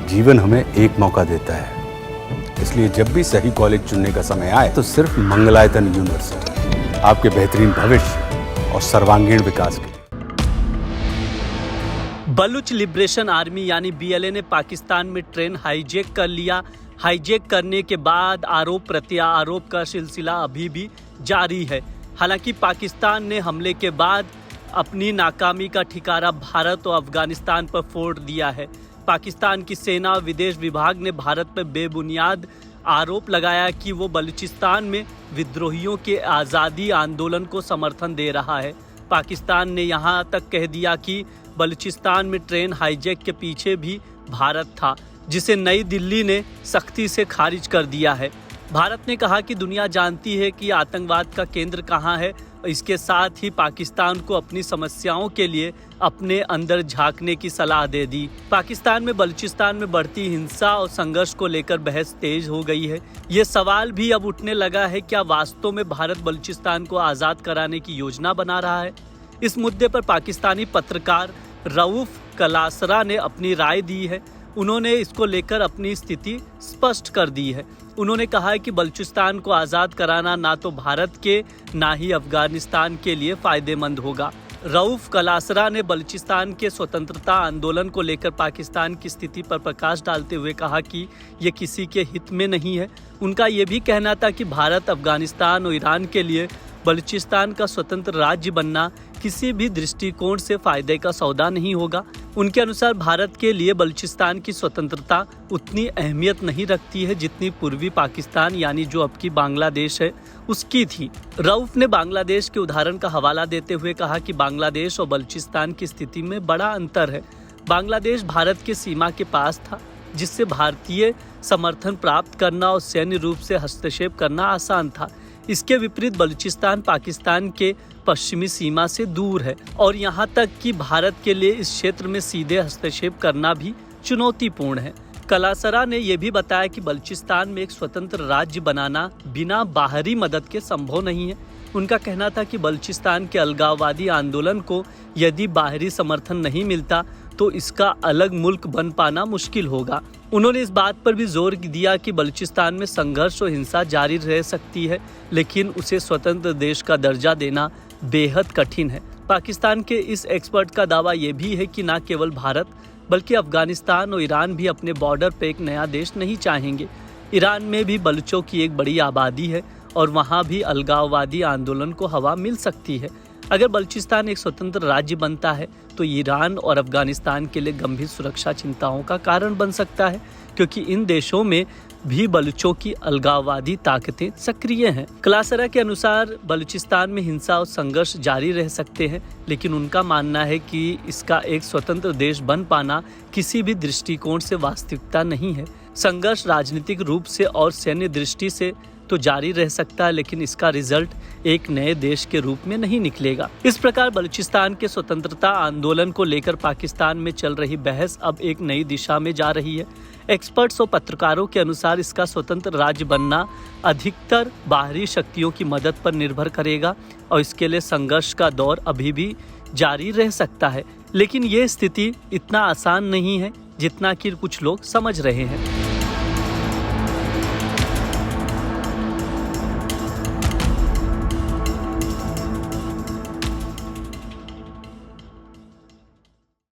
जीवन हमें एक मौका देता है, इसलिए जब भी सही कॉलेज चुनने का समय आए तो सिर्फ मंगलायतन यूनिवर्सिटी आपके बेहतरीन भविष्य और सर्वांगीण विकास के लिए। बलूच लिबरेशन आर्मी यानी BLA ने पाकिस्तान में ट्रेन हाईजैक कर लिया। हाईजैक करने के बाद आरोप प्रत्यारोप का सिलसिला अभी भी जारी है। हालांकि पाकिस्तान ने हमले के बाद अपनी नाकामी का ठिकाना भारत और अफगानिस्तान पर फोड़ दिया है। पाकिस्तान की सेना और विदेश विभाग ने भारत पर बेबुनियाद आरोप लगाया कि वो बलूचिस्तान में विद्रोहियों के आज़ादी आंदोलन को समर्थन दे रहा है। पाकिस्तान ने यहाँ तक कह दिया कि बलूचिस्तान में ट्रेन हाईजैक के पीछे भी भारत था, जिसे नई दिल्ली ने सख्ती से खारिज कर दिया है। भारत ने कहा कि दुनिया जानती है कि आतंकवाद का केंद्र कहाँ है। इसके साथ ही पाकिस्तान को अपनी समस्याओं के लिए अपने अंदर झांकने की सलाह दे दी। पाकिस्तान में बलूचिस्तान में बढ़ती हिंसा और संघर्ष को लेकर बहस तेज हो गई है। ये सवाल भी अब उठने लगा है, क्या वास्तव में भारत बलूचिस्तान को आज़ाद कराने की योजना बना रहा है। इस मुद्दे पर पाकिस्तानी पत्रकार रऊफ कलासरा ने अपनी राय दी है। उन्होंने इसको लेकर अपनी स्थिति स्पष्ट कर दी है। उन्होंने कहा है कि बलूचिस्तान को आज़ाद कराना ना तो भारत के ना ही अफगानिस्तान के लिए फ़ायदेमंद होगा। रऊफ कलासरा ने बलूचिस्तान के स्वतंत्रता आंदोलन को लेकर पाकिस्तान की स्थिति पर प्रकाश डालते हुए कहा कि ये किसी के हित में नहीं है। उनका ये भी कहना था कि भारत, अफगानिस्तान और ईरान के लिए बलूचिस्तान का स्वतंत्र राज्य बनना किसी भी दृष्टिकोण से फायदे का सौदा नहीं होगा। उनके अनुसार भारत के लिए बलूचिस्तान की स्वतंत्रता उतनी अहमियत नहीं रखती है जितनी पूर्वी पाकिस्तान यानी जो अब की बांग्लादेश है उसकी थी। रऊफ ने बांग्लादेश के उदाहरण का हवाला देते हुए कहा कि बांग्लादेश और बलूचिस्तान की स्थिति में बड़ा अंतर है। बांग्लादेश भारत के सीमा के पास था, जिससे भारतीय समर्थन प्राप्त करना और सैन्य रूप से हस्तक्षेप करना आसान था। इसके विपरीत बलूचिस्तान पाकिस्तान के पश्चिमी सीमा से दूर है और यहाँ तक कि भारत के लिए इस क्षेत्र में सीधे हस्तक्षेप करना भी चुनौतीपूर्ण है। कलासरा ने यह भी बताया कि बलूचिस्तान में एक स्वतंत्र राज्य बनाना बिना बाहरी मदद के संभव नहीं है। उनका कहना था कि बलूचिस्तान के अलगाववादी आंदोलन को यदि बाहरी समर्थन नहीं मिलता तो इसका अलग मुल्क बन पाना मुश्किल होगा। उन्होंने इस बात पर भी जोर दिया कि बलूचिस्तान में संघर्ष और हिंसा जारी रह सकती है, लेकिन उसे स्वतंत्र देश का दर्जा देना बेहद कठिन है। पाकिस्तान के इस एक्सपर्ट का दावा यह भी है कि न केवल भारत बल्कि अफगानिस्तान और ईरान भी अपने बॉर्डर पर एक नया देश नहीं चाहेंगे। ईरान में भी बलूचों की एक बड़ी आबादी है और वहाँ भी अलगाववादी आंदोलन को हवा मिल सकती है। अगर बलूचिस्तान एक स्वतंत्र राज्य बनता है तो ईरान और अफगानिस्तान के लिए गंभीर सुरक्षा चिंताओं का कारण बन सकता है, क्योंकि इन देशों में भी बलूचों की अलगाववादी ताकतें सक्रिय हैं। कलासरा के अनुसार बलूचिस्तान में हिंसा और संघर्ष जारी रह सकते हैं, लेकिन उनका मानना है कि इसका एक स्वतंत्र देश बन पाना किसी भी दृष्टिकोण से वास्तविकता नहीं है। संघर्ष राजनीतिक रूप से और सैन्य दृष्टि से तो जारी रह सकता है, लेकिन इसका रिजल्ट एक नए देश के रूप में नहीं निकलेगा। इस प्रकार बलूचिस्तान के स्वतंत्रता आंदोलन को लेकर पाकिस्तान में चल रही बहस अब एक नई दिशा में जा रही है। एक्सपर्ट्स और पत्रकारों के अनुसार इसका स्वतंत्र राज्य बनना अधिकतर बाहरी शक्तियों की मदद पर निर्भर करेगा और इसके लिए संघर्ष का दौर अभी भी जारी रह सकता है। लेकिन ये स्थिति इतना आसान नहीं है जितना कि कुछ लोग समझ रहे हैं।